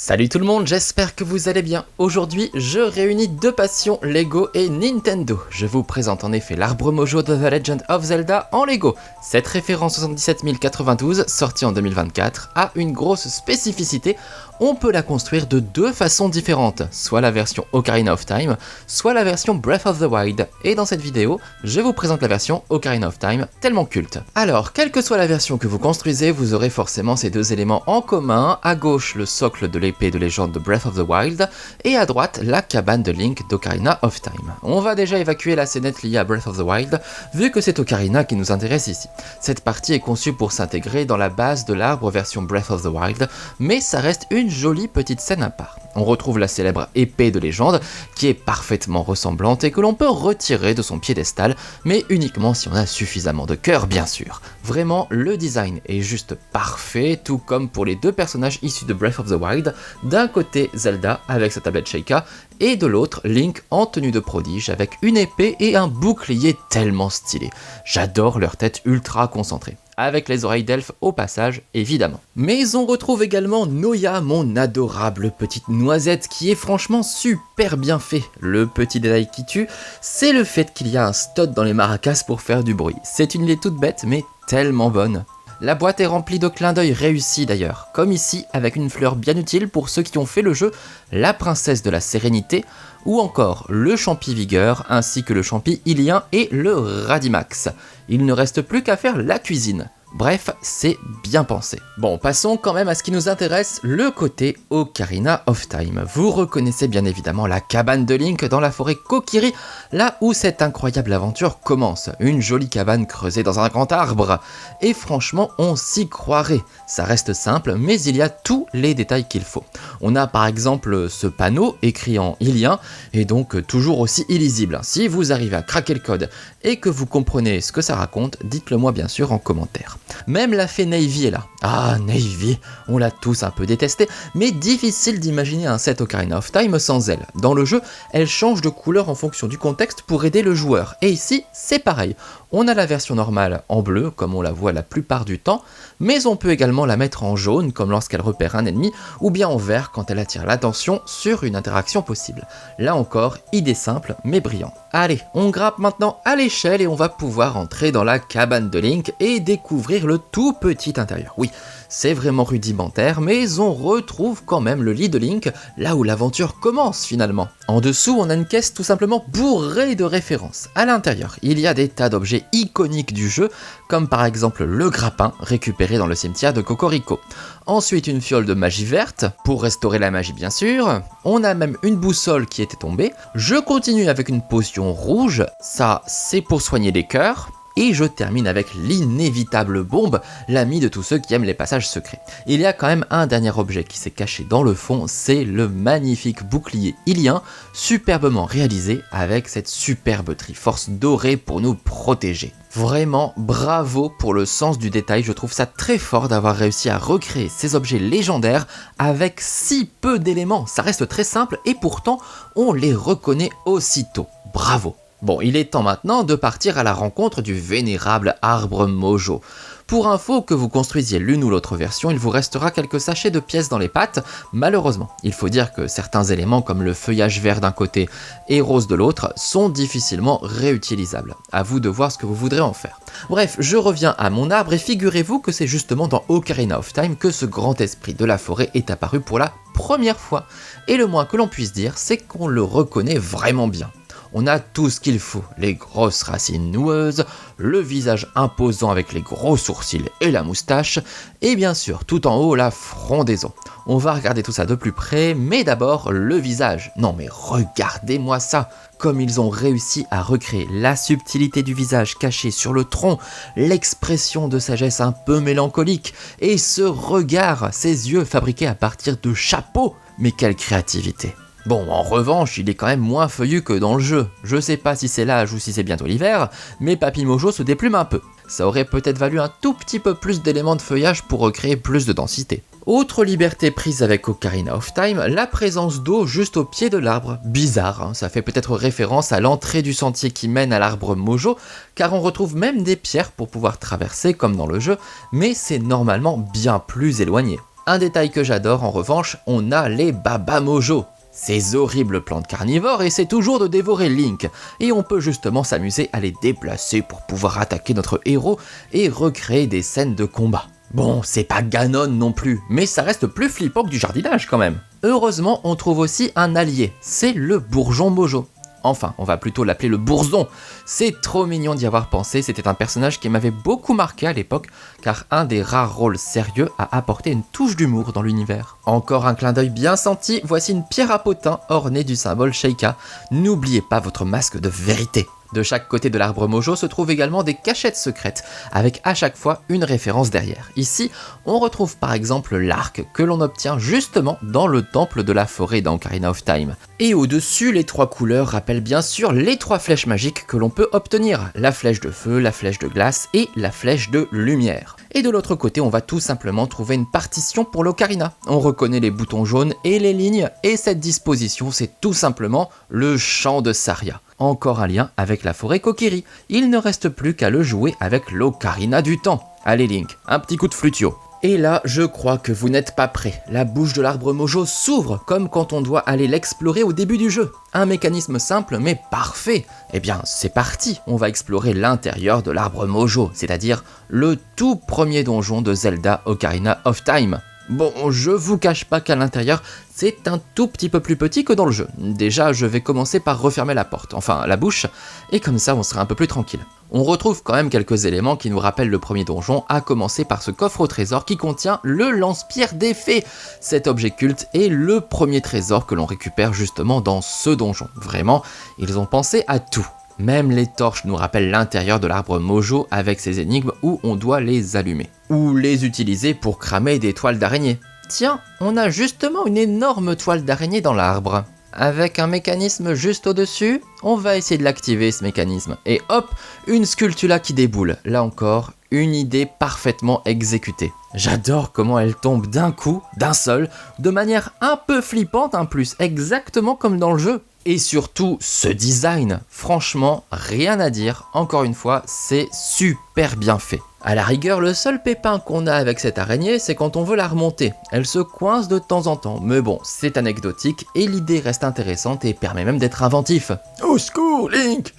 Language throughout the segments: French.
Salut tout le monde, j'espère que vous allez bien. Aujourd'hui, je réunis deux passions, Lego et Nintendo. Je vous présente en effet l'arbre mojo de The Legend of Zelda en Lego. Cette référence 77092, sortie en 2024, a une grosse spécificité. On peut la construire de deux façons différentes, soit la version Ocarina of Time, soit la version Breath of the Wild. Et dans cette vidéo, je vous présente la version Ocarina of Time, tellement culte. Alors, quelle que soit la version que vous construisez, vous aurez forcément ces deux éléments en commun. À gauche, le socle de l'épée de légende de Breath of the Wild, et à droite, la cabane de Link d'Ocarina of Time. On va déjà évacuer la scénette liée à Breath of the Wild, vu que c'est Ocarina qui nous intéresse ici. Cette partie est conçue pour s'intégrer dans la base de l'arbre version Breath of the Wild, mais ça reste une jolie petite scène à part. On retrouve la célèbre épée de légende, qui est parfaitement ressemblante et que l'on peut retirer de son piédestal, mais uniquement si on a suffisamment de cœur, bien sûr. Vraiment, le design est juste parfait, tout comme pour les deux personnages issus de Breath of the Wild. D'un côté, Zelda avec sa tablette Sheikah, et de l'autre, Link en tenue de prodige avec une épée et un bouclier tellement stylé. J'adore leur tête ultra concentrée. Avec les oreilles d'elfe au passage, évidemment. Mais on retrouve également Noya, mon adorable petite noisette, qui est franchement super bien fait. Le petit détail qui tue, c'est le fait qu'il y a un stud dans les maracas pour faire du bruit. C'est une idée toute bête, mais tellement bonne. La boîte est remplie de clins d'œil réussis d'ailleurs, comme ici avec une fleur bien utile pour ceux qui ont fait le jeu, la princesse de la sérénité, ou encore le champi vigueur, ainsi que le champi ilien et le radimax. Il ne reste plus qu'à faire la cuisine. Bref, c'est bien pensé. Bon, passons quand même à ce qui nous intéresse, le côté Ocarina of Time. Vous reconnaissez bien évidemment la cabane de Link dans la forêt Kokiri, là où cette incroyable aventure commence. Une jolie cabane creusée dans un grand arbre. Et franchement, on s'y croirait. Ça reste simple, mais il y a tous les détails qu'il faut. On a par exemple ce panneau écrit en ilien, et donc toujours aussi illisible. Si vous arrivez à craquer le code et que vous comprenez ce que ça raconte, dites-le moi bien sûr en commentaire. Même la fée Navy est là. Ah, Navy, on l'a tous un peu détestée, mais difficile d'imaginer un set Ocarina of Time sans elle. Dans le jeu, elle change de couleur en fonction du contexte pour aider le joueur. Et ici, c'est pareil. On a la version normale en bleu, comme on la voit la plupart du temps, mais on peut également la mettre en jaune, comme lorsqu'elle repère un ennemi, ou bien en vert quand elle attire l'attention sur une interaction possible. Là encore, idée simple, mais brillant. Allez, on grappe maintenant à l'échelle et on va pouvoir entrer dans la cabane de Link et découvrir le tout petit intérieur. Oui, c'est vraiment rudimentaire, mais on retrouve quand même le lit de Link, là où l'aventure commence finalement. En dessous, on a une caisse tout simplement bourrée de références. À l'intérieur, il y a des tas d'objets iconiques du jeu, comme par exemple le grappin, récupéré dans le cimetière de Cocorico. Ensuite, une fiole de magie verte, pour restaurer la magie bien sûr. On a même une boussole qui était tombée. Je continue avec une potion rouge, ça c'est pour soigner les cœurs. Et je termine avec l'inévitable bombe, l'ami de tous ceux qui aiment les passages secrets. Il y a quand même un dernier objet qui s'est caché dans le fond, c'est le magnifique bouclier ilien, superbement réalisé avec cette superbe triforce dorée pour nous protéger. Vraiment bravo pour le sens du détail, je trouve ça très fort d'avoir réussi à recréer ces objets légendaires avec si peu d'éléments. Ça reste très simple et pourtant on les reconnaît aussitôt. Bravo! Bon, il est temps maintenant de partir à la rencontre du vénérable arbre mojo. Pour info, que vous construisiez l'une ou l'autre version, il vous restera quelques sachets de pièces dans les pattes. Malheureusement, il faut dire que certains éléments comme le feuillage vert d'un côté et rose de l'autre sont difficilement réutilisables. À vous de voir ce que vous voudrez en faire. Bref, je reviens à mon arbre et figurez-vous que c'est justement dans Ocarina of Time que ce grand esprit de la forêt est apparu pour la première fois. Et le moins que l'on puisse dire, c'est qu'on le reconnaît vraiment bien. On a tout ce qu'il faut, les grosses racines noueuses, le visage imposant avec les gros sourcils et la moustache, et bien sûr tout en haut la frondaison. On va regarder tout ça de plus près, mais d'abord le visage. Non mais regardez-moi ça! Comme ils ont réussi à recréer la subtilité du visage caché sur le tronc, l'expression de sagesse un peu mélancolique, et ce regard, ces yeux fabriqués à partir de chapeaux. Mais quelle créativité! Bon, en revanche, il est quand même moins feuillu que dans le jeu. Je sais pas si c'est l'âge ou si c'est bientôt l'hiver, mais Papy Mojo se déplume un peu. Ça aurait peut-être valu un tout petit peu plus d'éléments de feuillage pour recréer plus de densité. Autre liberté prise avec Ocarina of Time, la présence d'eau juste au pied de l'arbre. Bizarre, hein, ça fait peut-être référence à l'entrée du sentier qui mène à l'arbre Mojo, car on retrouve même des pierres pour pouvoir traverser comme dans le jeu, mais c'est normalement bien plus éloigné. Un détail que j'adore en revanche, on a les Baba Mojo. Ces horribles plantes carnivores essaient toujours de dévorer Link, et on peut justement s'amuser à les déplacer pour pouvoir attaquer notre héros et recréer des scènes de combat. Bon, c'est pas Ganon non plus, mais ça reste plus flippant que du jardinage quand même. Heureusement, on trouve aussi un allié, c'est le Bourgeon Mojo. Enfin, on va plutôt l'appeler le Bourzon. C'est trop mignon d'y avoir pensé, c'était un personnage qui m'avait beaucoup marqué à l'époque, car un des rares rôles sérieux a apporté une touche d'humour dans l'univers. Encore un clin d'œil bien senti, voici une pierre à potin ornée du symbole Sheikah. N'oubliez pas votre masque de vérité. De chaque côté de l'arbre Mojo se trouvent également des cachettes secrètes, avec à chaque fois une référence derrière. Ici, on retrouve par exemple l'arc que l'on obtient justement dans le temple de la forêt dans Ocarina of Time. Et au-dessus, les 3 couleurs rappellent bien sûr les 3 flèches magiques que l'on peut obtenir, la flèche de feu, la flèche de glace et la flèche de lumière. Et de l'autre côté, on va tout simplement trouver une partition pour l'Ocarina. On reconnaît les boutons jaunes et les lignes, et cette disposition, c'est tout simplement le champ de Saria. Encore un lien avec la forêt Kokiri. Il ne reste plus qu'à le jouer avec l'Ocarina du temps. Allez Link, un petit coup de flutio. Et là, je crois que vous n'êtes pas prêts. La bouche de l'arbre Mojo s'ouvre comme quand on doit aller l'explorer au début du jeu. Un mécanisme simple mais parfait. Eh bien, c'est parti. On va explorer l'intérieur de l'arbre Mojo, c'est-à-dire le tout premier donjon de Zelda Ocarina of Time. Bon, je vous cache pas qu'à l'intérieur, c'est un tout petit peu plus petit que dans le jeu. Déjà, je vais commencer par refermer la porte, enfin la bouche, et comme ça on sera un peu plus tranquille. On retrouve quand même quelques éléments qui nous rappellent le premier donjon, à commencer par ce coffre au trésor qui contient le lance-pierre des fées. Cet objet culte est le premier trésor que l'on récupère justement dans ce donjon. Vraiment, ils ont pensé à tout. Même les torches nous rappellent l'intérieur de l'arbre Mojo avec ses énigmes où on doit les allumer. Ou les utiliser pour cramer des toiles d'araignée. Tiens, on a justement une énorme toile d'araignée dans l'arbre. Avec un mécanisme juste au-dessus, on va essayer de l'activer ce mécanisme. Et hop, une sculptula qui déboule. Là encore, une idée parfaitement exécutée. J'adore comment elle tombe d'un coup, d'un seul, de manière un peu flippante en plus, exactement comme dans le jeu. Et surtout, ce design, franchement, rien à dire, encore une fois, c'est super bien fait. À la rigueur, le seul pépin qu'on a avec cette araignée, c'est quand on veut la remonter. Elle se coince de temps en temps, mais bon, c'est anecdotique et l'idée reste intéressante et permet même d'être inventif. Au secours, Link!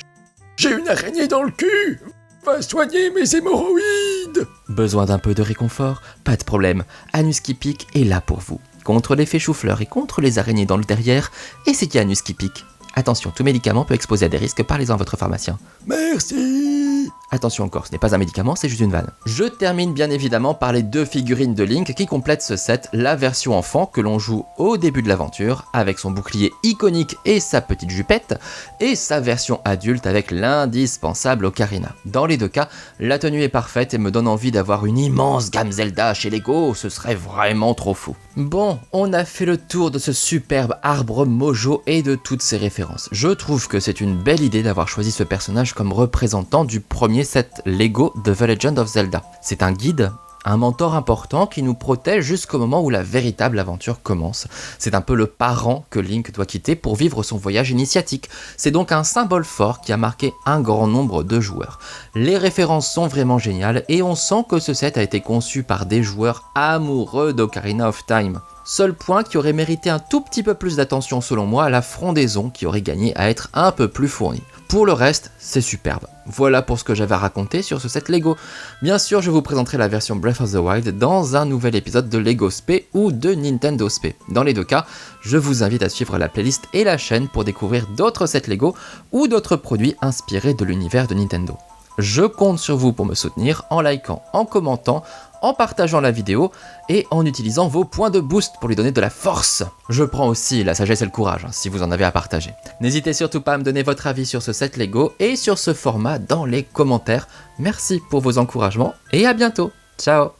J'ai une araignée dans le cul! Va soigner mes hémorroïdes! Besoin d'un peu de réconfort? Pas de problème, Anus qui pique est là pour vous. Contre l'effet chou-fleur et contre les araignées dans le derrière, essayez Anus qui pique. Attention, tout médicament peut exposer à des risques, parlez-en à votre pharmacien. Merci! Attention encore, ce n'est pas un médicament, c'est juste une vanne. Je termine bien évidemment par les 2 figurines de Link qui complètent ce set, la version enfant que l'on joue au début de l'aventure, avec son bouclier iconique et sa petite jupette, et sa version adulte avec l'indispensable Ocarina. Dans les 2 cas, la tenue est parfaite et me donne envie d'avoir une immense gamme Zelda chez Lego, ce serait vraiment trop fou. Bon, on a fait le tour de ce superbe arbre Mojo et de toutes ses références. Je trouve que c'est une belle idée d'avoir choisi ce personnage comme représentant du premier set Lego de The Legend of Zelda. C'est un guide, un mentor important qui nous protège jusqu'au moment où la véritable aventure commence. C'est un peu le parent que Link doit quitter pour vivre son voyage initiatique. C'est donc un symbole fort qui a marqué un grand nombre de joueurs. Les références sont vraiment géniales et on sent que ce set a été conçu par des joueurs amoureux d'Ocarina of Time. Seul point qui aurait mérité un tout petit peu plus d'attention selon moi, la frondaison qui aurait gagné à être un peu plus fournie. Pour le reste, c'est superbe. Voilà pour ce que j'avais à raconter sur ce set Lego. Bien sûr, je vous présenterai la version Breath of the Wild dans un nouvel épisode de Lego Spé ou de Nintendo Spé. Dans les 2 cas, je vous invite à suivre la playlist et la chaîne pour découvrir d'autres sets Lego ou d'autres produits inspirés de l'univers de Nintendo. Je compte sur vous pour me soutenir en likant, en commentant, en partageant la vidéo et en utilisant vos points de boost pour lui donner de la force. Je prends aussi la sagesse et le courage si vous en avez à partager. N'hésitez surtout pas à me donner votre avis sur ce set Lego et sur ce format dans les commentaires. Merci pour vos encouragements et à bientôt. Ciao.